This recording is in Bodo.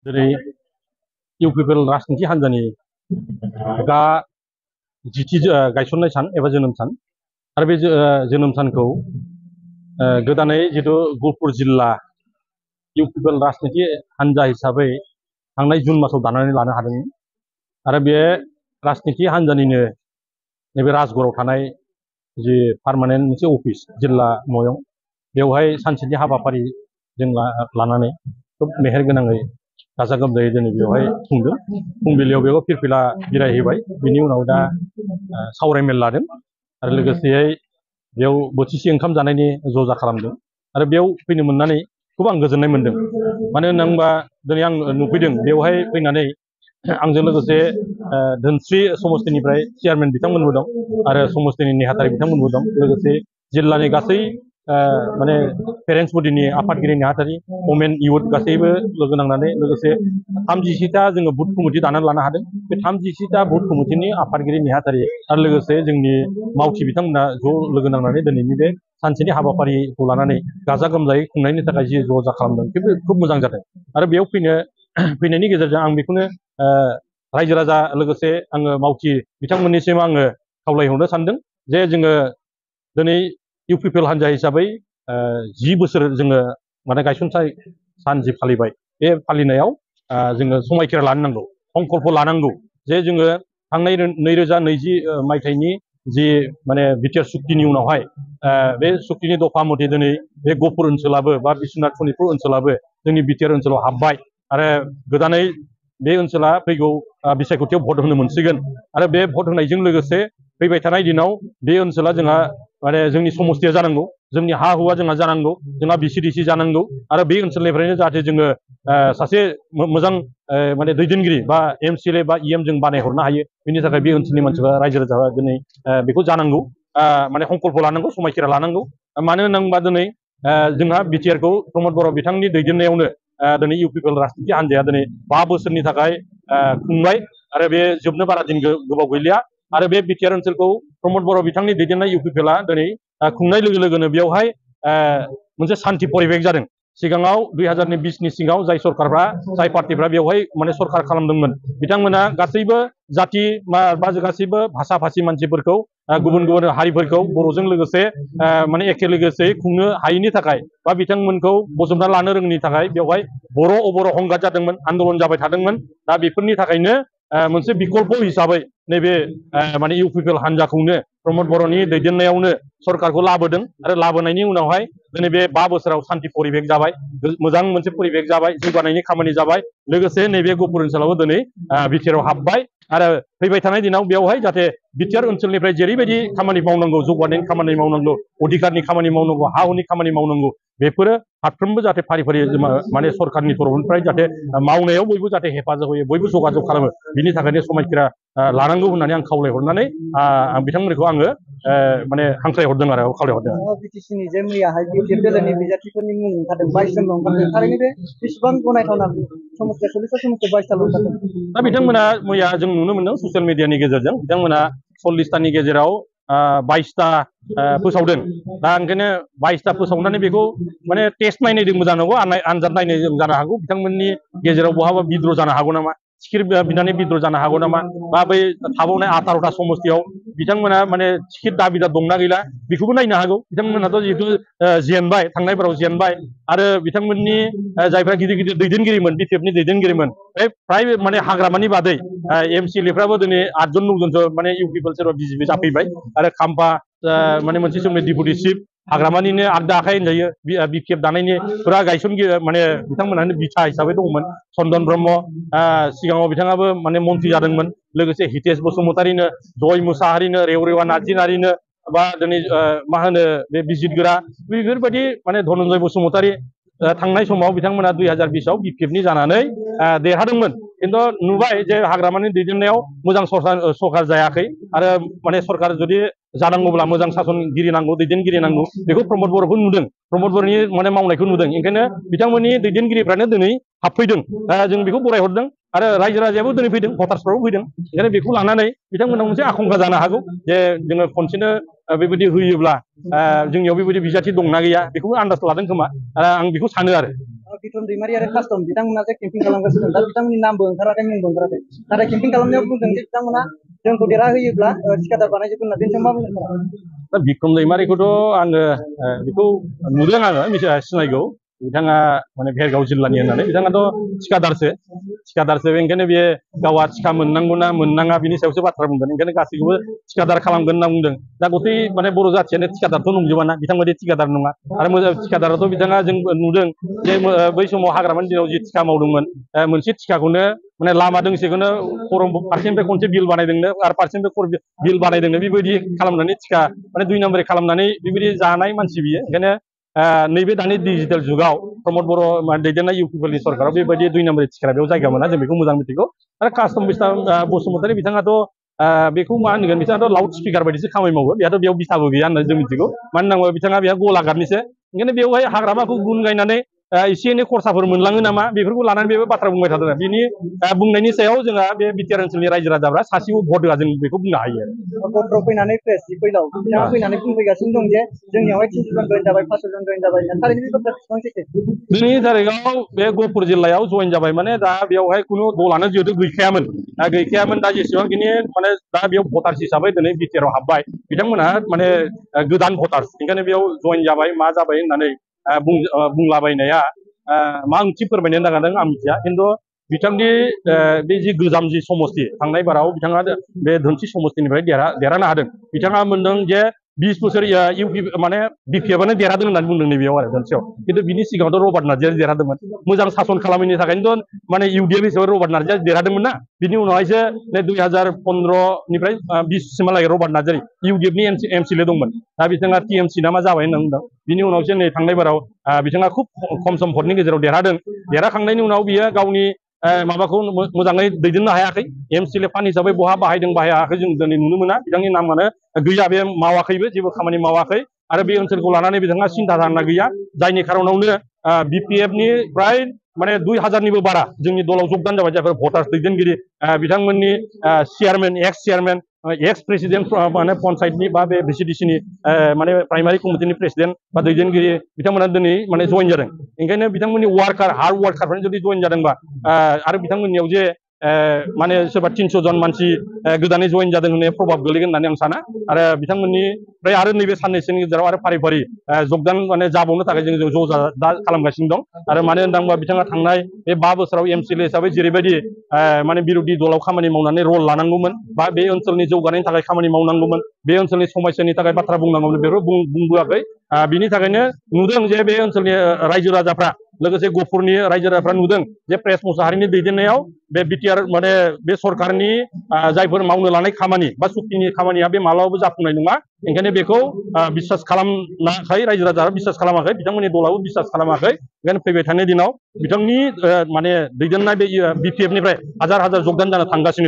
दिनै इउपिपिएल राजनिति हान्जानि गा जिथि गायसननाय सान एबा जोनोम सान आरो बे जोनोम सानखौ गोदानै जिथु गहपुर जिल्ला इउपिपिएल राजनिति हान्जा हिसाबै थांनाय जुन मासाव दानानै लानो हादोंमोन आरो बे राजनिति हान्जानिनो नैबे राजगड़आव थानाय जि पार्मानेन्ट मोनसे अफिस जिल्ला न'आव बेवहाय सानसेनि हाबाफारि जों लानानै खोब मेहेरगोनाङै गाजा गोमजायै दिनै बेवहाय खुंदों। फुंबिलियाव बेयाव फिरफिला बिरायहैबाय, बिनि उनाव दा सावरायमेल लादों आरो लोगोसेयै बेयाव बोथिसे ओंखाम जानायनि जजा खालामदों आरो बेयाव फैनो मोननानै खोब आं गोजोननाय मोनदों। मानो होनना दिनै आं नुफैदों बेवहाय फैनानै आंजों लोगोसे धोनस्रि समस्तिनिफ्राय चेयारमेन बिथांमोनबो दं आरो समस्तिनि नेहाथारि बिथांमोनबो दं, लोगोसे जिल्लानि गासै माने पेरेन्टस बडिनि आफादगिरि नेहाथारि वमेन इउथ गासैबो लोगो नांनानै लोगोसे 30टा जोङो बुथ कमिटि दानानै लानो हादों। बे 30टा बुथ कमिटिनि आफादगिरि नेहाथारि आरो लोगोसे जोंनि मावथि बिथांमोना ज' लोगो नांनानै दिनैनि बे सानसेनि हाबाफारिखौ लानानै गाजा गोमजायै खुंनायनि थाखाय जि ज'जा खालामदों बेबो खोब मोजां जादों। आरो बेयाव फैनायनि गेजेरजों आं बेखौनो रायजो राजा लोगोसे आङो मावथि बिथांमोननिसिम आङो खावलायहरनो सानदों जे जोङो दिनै इउपिपिएल हान्जा हिसाबै 10 बोसोर जोङो माने गायसनथाय सान जि फालिबाय, बे फालिनायाव जोङो समायखिरा लानो नांगौ, संकल्प लानांगौ जे जोङो थांनाय 2020 मायथाइनि जि माने बिटिआर सुक्तिनि उनावहाय बे सुक्तिनि दफा मथे दिनै बे गहपुर ओनसोलाबो बा बिश्वनाथ सनितपुर ओनसोलाबो जोंनि बिटिआर ओनसोलाव हाबबाय आरो गोदानै बे ओनसोला फैगौ बिसायख'थियाव भट होनो मोनसिगोन आरो बे भट होनायजों लोगोसे फैबाय थानाय दिनाव बे ओनसोला जोंहा माने जोंनि समस्तिया जानांगौ, जोंनि हा हुआ जोंहा जानांगौ, जोंहा बिसिडिसि जानांगौ आरो बे ओनसोलनिफ्रायनो जाहाथे जोङो सासे मोजां माने दैदेनगिरि बा एमसिएलए बा इएम जों बानायहरनो हायो। बिनि थाखाय बे ओनसोलनि मानसिफ्रा रायजो राजाफ्रा दिनै बेखौ जानांगौ, माने संकल्प लानांगौ, समायखिरा लानांगौ। मानो होनोबा दिनै जोंहा बिटिआरखौ प्रमद बर' बिथांनि दैदेननायावनो दिनै इउपिपिएल राजनिति हान्जाया दिनै 5 बोसोरनि थाखाय खुंबाय आरो बे जोबनो बारा दिन गोबाव गैलिया आरो बे बिटिआर ओनसोलखौ प्रमद बर' बिथांनि दैदेननाय इउपिपिएलआ दिनै खुंनाय लोगो लोगोनो बेवहाय मोनसे सान्थि परिबेक जादों। सिगाङाव 2020नि सिगाङाव जाय सरकारफ्रा जाय पार्टिफ्रा बेवहाय माने सरकार खालामदोंमोन बिथांमोना गासैबो जाति बा गासैबो भाषा भाषी मानसिफोरखौ गुबुन गुबुन हारिफोरखौ बर'जों लोगोसे माने एखे लोगोसे खुंनो हायैनि थाखाय बा बिथांमोनखौ बजबना लानो रोङिनि थाखाय बेवहाय बर' अबर' हंगात जादोंमोन, आन्दलन जाबाय थादोंमोन। दा बेफोरनि थाखायनो मोनसे बिकल्प हिसाबै नैबे माने इउपिपिएल हान्जाखौनो प्रमद बर'नि दैदेननायावनो सरकारखौ लाबोदों आरो लाबोनायनि उनावहाय दिनै बे 5 बोसोराव सान्थि परिबेक जाबाय, मोजां मोनसे परिबेक जाबाय, जौगानायनि खामानि जाबाय, लोगोसे नैबे गहपुर ओनसोलावबो दिनै बिटिआरआव हाबबाय आरो फैबाय थानाय दिनाव बेवहाय जाहाथे बिटिआर ओनसोलनिफ्राय जेरैबायदि खामानि मावनांगौ, जौगानायनि खामानि मावनांगौ, अधिकारनि खामानि मावनांगौ, हा हुनि खामानि मावनांगौ, बेफोरो फारफ्रोमबो जाहाथे फारि फारि माने सरकारनि तरफनिफ्राय जाहाथे मावनायाव बयबो जाहाथे हेफाजाब होयो, बयबो जगाजग खालामो, बिनि थाखायनो समायखिरा लानांगौ होननानै आं खावलायहरनानै बिथांमोनखौ आङो माने हांख्रायहरदों आरो खावलायहरदों। बिटिसिनि जे मैयाहाय बिटिआर दोलोनि बिजाथिफोरनि मुं ओंखारदों 22 जन ओंखारदों, थारैनो बे बेसेबां गनायथावना समस्या 40 ओंखारदों। दा बिथांमोना मैया जों नुनो मोनदों ससियेल मिडियानि गेजेरजों बिथांमोना 40टानि गेजेराव 22टा फोसावदों। दा ओंखायनो 22टा फोसावनानै बेखौ माने टेस्ट नायनायदोंबो जानांगौ, आनजाद नायनायदों जानो हागौ, बिथांमोननि गेजेराव बहाबा बिद्र' जानो हागौ नामा, टिकेट बिनानै बिद्र' जानो हागौ नामा, बा बै थाबावनाय 18टा समस्तियाव बिथांमोना माने टिकेट दाबिदा दंना गैला बेखौबो नायनो हागौ। बिथांमोनाथ' जिहेतु जेनबाय, थांनायफोराव जेनबाय आरो बिथांमोननि जायफ्रा गिदिर गिदिर दैदेनगिरिमोन, बिटिएफनि दैदेनगिरिमोन, बे फ्राय माने हाग्रामानि बादै एमसिएलएफ्राबो दिनै 8 जन 9 जनसो माने इउपिपिएल सोरबा बिजेपि जाफैबाय आरो खाम्फा माने मोनसे समनि डिपुटि चिफ हाग्रामानिनो आगदा आखाइ होनजायो, बिपिएफ दानायनि फुरा गायसनगिरि माने बिथांमोनानो बिथा हिसाबै दंमोन। चन्दन ब्रह्म सिगाङाव बिथाङाबो माने मन्थ्रि जादोंमोन, लोगोसे हितेश बसुमतारीनो, जय मुसाहारिनो, रेवरेवा नार्जिनारिनो, बा दिनै मा होनो बे बिजित गोरा, बेफोरबायदि माने धनन्जय बसुमतारी थांनाय समाव बिथांमोना 2020आव बिपिएफनि जानानै देरहादोंमोन। खिन्थु नुबाय जे हाग्रामानि दैदेननायाव मोजां सरकार जायाखै आरो माने सरकार जुदि जानांगौब्ला मोजां सासनगिरि नांगौ, दैदेनगिरि नांगौ, बेखौ प्रमद बर'खौ नुदों, प्रमद बर'नि माने मावनायखौ नुदों। ओंखायनो बिथांमोननि दैदेनगिरिफ्रानो दिनै हाबफैदों, जों बेखौ बरायहरदों आरो रायजो राजायाबो दिनै फैदों, भटार्सफ्राबो फैदों। ओंखायनो बेखौ लानानै बिथांमोनाव मोनसे आखंखा जानो हागौ जे जोङो खनसेनो बेबायदि होयोब्ला जोंनियाव बेबायदि बिजाथि दंना गैया बेखौबो आन्दाज लादों खोमा, आं बेखौ सानो आरो। बिक्रम दैमारि आरो कास्टम बिथांमोना जे केम्पिं खालामगासिनो दा बिथांमोननि नामबो ओंखाराखै मुंबो ओंखाराखै नाथाय केम्पिं खालामनायाव बुंदों जे बिथांमोना जोंखौ देरहाहोयोब्ला थिखादार बानायजोबगोन होनना बेनि सायाव मा बुंनो सानो? दा बिक्रम दैमारिखौथ' आङो बेखौ नुदों आङो सिनायगौ बिथाङा माने भेरगाव जिल्लानि होननानै बिथाङाथ' थिखादारसो ओंखायनो बे गावहा थिखा मोननांगौना मोननाङा बिनि सायावसो बाथ्रा बुंगोन ओंखायनो गासैखौबो थिखादार खालामगोन होनना बुंदों दा गथै माने बर' जाथियानो थिखादारथ' नंजोबाना बिथांबायदि थिखादार नङा आरो मोजां थिखादाराथ' बिथाङा जों नुदों जे बै समाव हाग्रामानि दिनाव जि थिखा मावदोंमोन मोनसे थिखाखौनो माने लामा दोंसेखौनो फारसेनिफ्राय खनसे बिल बानायदोंनो आरो फारसेनिफ्राय बिल बानायदोंनो बेबायदि खालामनानै थिखा माने 2 नाम्बारि खालामनानै बेबायदि जानाय मानसि बियो ओंखायनो नैबे दानि डिजिटेल जुगाव प्रमद बर' दैदेननाय इउ पि पि एल नि सरकाराव बेबायदि 2 नाम्बारि थिखाया बेयाव जायगा मोना जों बेखौ मोजां मिथिगौ आरो कास्टम बसुमतारी बिथाङाथ' बेखौ मा होनगोन बिथाङाथ' लाउड स्पिकार बायदिसो खामानि मावो बेहाथ' बेयाव बिथाबो गैया होननानै जों मिथिगौ मानो होनना बुङोबा बिथाङा बेहा गलाघाटनिसो ओंखायनो बेवहाय हाग्रामाखौ गुन गायनानै एसे एनै खरसाफोर मोनलाङो नामा बेफोरखौ लानानै बेबो बाथ्रा बुंबाय थादों बिनि बुंनायनि सायाव जोंहा बे बिटिआर ओनसोलनि रायजो राजाफ्रा सासेबो भट होआ जों बेखौ बुंनो हायो गथ'राव फैनानै प्रेस फैलाव बिथाङा फैनानै बुंफैगासिनो दं जे जोंनियावहाय 300 जन जइन जाबाय 500 जन जइन जाबाय थारैनो बे बाथ्रा बेसेबां सैथो? दिनैनि थारिखआव बे गहपुर जिल्लायाव जइन जाबाय माने दा बेवहाय खुनु दलानो जिहेतु गैखायामोन दा जेसेबांखिनि माने दा बेयाव भटार्स हिसाबै दिनै बिटिआर आव हाबबाय बिथांमोनहा माने गोदान भटार्स ओंखायनो बेयाव जइन जाबाय मा जाबाय होननानै बुंलाबायनाया मा ओंथि फोरमायनो नागिरदों आं मिथिया खिन्थु बिथांनि बे जि गोजाम जि समस्ति थांनाय बाराव बिथाङा बे धोनस्रि समस्तिनिफ्राय देरहानो हादों बिथाङा मोनदों जे 20 बोसोर माने बिपिएफआनो देरहादों होननानै बुंदों नैबेयाव आरो धोनस्रियाव खिन्थु बिनि सिगाङावथ' रबार्ट नार्जिया देरहादोंमोन मोजां सासन खालामैनि थाखायनोथ' माने इउडिएफ हिसाबै रबार्ट नार्जिया देरहादोंमोन ना बिनि उनावहायसो 2015निफ्राय 20 सिमहालागै रबार्ट नार्जारि इउडिएफनि एमसिएलए दंमोन दा बिथाङा टिएमसि ना मा जाबाय होनना बुंदों बिनि उनावसो नै थांनाय बाराव बिथाङा खुब खम सम भटनि गेजेराव देरहाखांनायनि उनाव बियो गावनि माबाखौ मोजाङै दैदेननो हायाखै एमसिएलए फान्ड हिसाबै बहा बाहायदों बाहायाखै जों दिनै नुनो मोना बिथांनि नामानो गैया बे मावाखैबो जेबो खामानि मावाखै आरो बे ओनसोलखौ लानानै बिथाङा सिन्था धारना गैया जायनि खारनावनो बिपिएफनि प्राय माने 2000निबो बारा जोंनि दलाव जगदान जाबाय जायफोर भटार्स दैदेनगिरि बिथांमोननि चेयारमेन एक्स प्रेसिडेन्ट माने पन्सायतनि बा बे भिसिडिसिनि माने प्राइमारि कमिटिनि प्रेसिडेन्ट बा दैदेनगिरि बिथांमोना दिनै माने जइन जादों ओंखायनो बिथांमोननि हार्ड वार्कारफ्रानो जुदि जइन जादोंबा आरो बिथांमोननियाव जे माने सोरबा 300 जन मानसि गोदानै जइन जादों होननाय प्रभाब गोलैगोन होननानै आं साना आरो बिथांमोननिफ्राय आरो नैबे साननैसोनि गेजेराव आरो फारि फारि जगदान माने जाबावनो थाखाय जों दा खालामगासिनो दं आरो मानो होनना बुङोबा बिथाङा थांनाय बे 5 बोसोराव एमसिएलए हिसाबै जेरैबायदि माने बिरोधि दलाव खामानि मावनानै रल लानांगौमोन बा बे ओनसोलनि जौगानायनि थाखाय खामानि मावनांगौमोन बे ओनसोलनि समस्यानि थाखाय बाथ्रा बुंनांगौमोन बेफोरखौ बुंबोआखै बिनि थाखायनो नुदों जे बे ओनसोलनि रायजो राजाफ्रा लोगोसे गहपुरनि रायजो राजाफ्रा नुदों जे प्रेस मुसाहारिनि दैदेननायाव बे बिटिआर माने बे सरकारनि जायफोर मावनो लानाय खामानि बा सुक्तिनि खामानिया बे मालाबाबो जाफुंनाय नङा ओंखायनो बेखौ बिसास खालामाखै रायजो राजाफ्रा बिसास खालामाखै बिथांमोननि दलाबो बिसास खालामाखै ओंखायनो फैबाय थानाय दिनाव बिथांनि माने दैदेननाय बे बिपिएफनिफ्राय हाजार हाजार जगदान जानो थांगासिनो